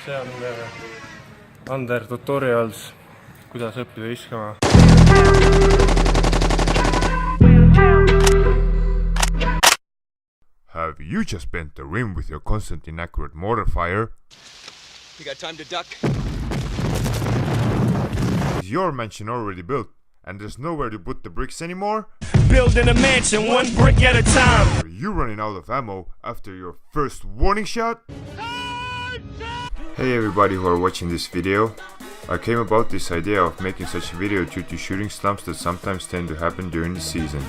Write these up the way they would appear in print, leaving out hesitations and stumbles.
See on Under tutorials, kuidas õppida viskama. Have you just bent the rim with your constant inaccurate mortar fire? You got time to duck? Is your mansion already built and there's nowhere to put the bricks anymore? Building a mansion one brick at a time. Are you running out of ammo after your first warning shot? Hey everybody who are watching this video. I came about this idea of making such a video due to shooting slumps that sometimes tend to happen during the season.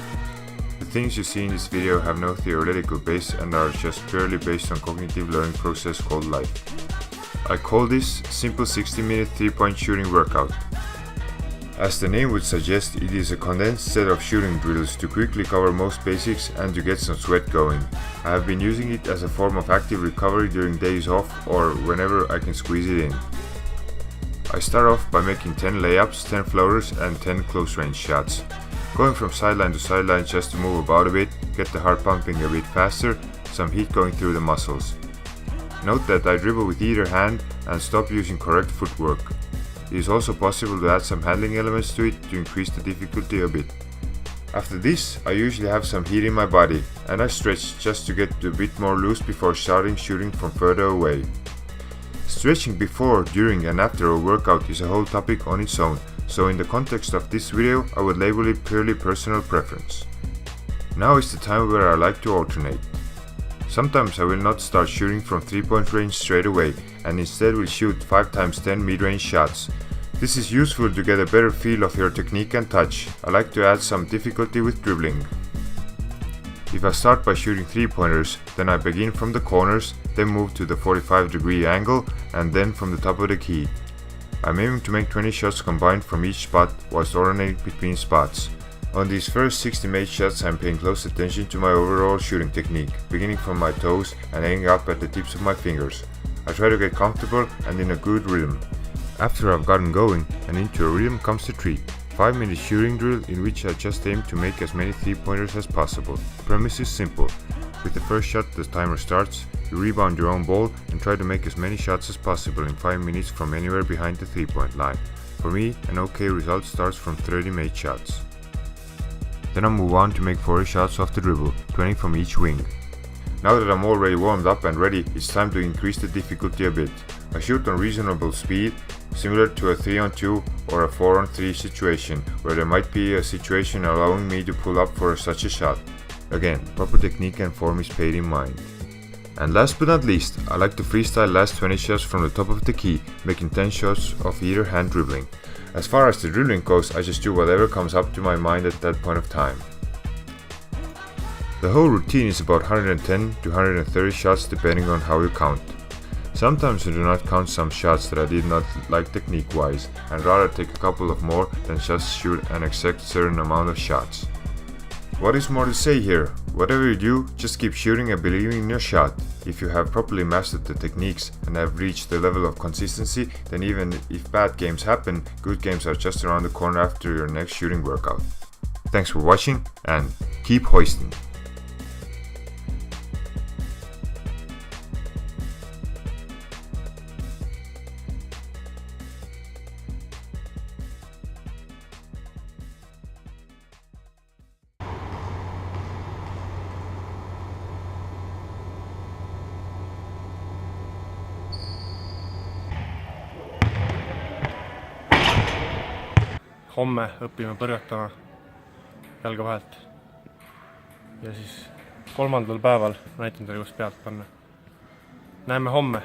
The things you see in this video have no theoretical base and are just purely based on cognitive learning process called life. I call this simple 60-minute 3-point shooting workout. As the name would suggest, it is a condensed set of shooting drills to quickly cover most basics and to get some sweat going. I have been using it as a form of active recovery during days off or whenever I can squeeze it in. I start off by making 10 layups, 10 floaters and 10 close range shots. Going from sideline to sideline just to move about a bit, get the heart pumping a bit faster, some heat going through the muscles. Note that I dribble with either hand and stop using correct footwork. It is also possible to add some handling elements to it to increase the difficulty a bit. After this, I usually have some heat in my body and I stretch just to get a bit more loose before starting shooting from further away. Stretching before, during and after a workout is a whole topic on its own, so in the context of this video I would label it purely personal preference. Now is the time where I like to alternate. Sometimes I will not start shooting from 3-point range straight away and instead will shoot 5x10 mid-range shots. This is useful to get a better feel of your technique and touch. I like to add some difficulty with dribbling. If I start by shooting 3-pointers, then I begin from the corners, then move to the 45-degree angle and then from the top of the key. I'm aiming to make 20 shots combined from each spot whilst alternating between spots. On these first 60 made shots I'm paying close attention to my overall shooting technique, beginning from my toes and ending up at the tips of my fingers. I try to get comfortable and in a good rhythm. After I've gotten going and into a rhythm comes the treat. 5-minute shooting drill in which I just aim to make as many 3-pointers as possible. The premise is simple. With the first shot the timer starts, you rebound your own ball and try to make as many shots as possible in 5 minutes from anywhere behind the 3-point line. For me, an okay result starts from 30 made shots. Then I move on to make 40 shots off the dribble, 20 from each wing. Now that I'm already warmed up and ready, it's time to increase the difficulty a bit. I shoot on reasonable speed, similar to a 3-on-2 or a 4-on-3 situation, where there might be a situation allowing me to pull up for such a shot. Again, proper technique and form is paid in mind. And last but not least, I like to freestyle last 20 shots from the top of the key, making 10 shots of either hand dribbling. As far as the dribbling goes, I just do whatever comes up to my mind at that point of time. The whole routine is about 110 to 130 shots depending on how you count. Sometimes I do not count some shots that I did not like technique wise and rather take a couple of more than just shoot an exact certain amount of shots. What is more to say here? Whatever you do, just keep shooting and believing in your shot. If you have properly mastered the techniques and have reached the level of consistency, then even if bad games happen, good games are just around the corner after your next shooting workout. Thanks for watching and keep hoisting! Homme õpime põrgatama jalga vahelt. Ja siis 3. päeval näitan teile, kus pealt panna. Näeme homme!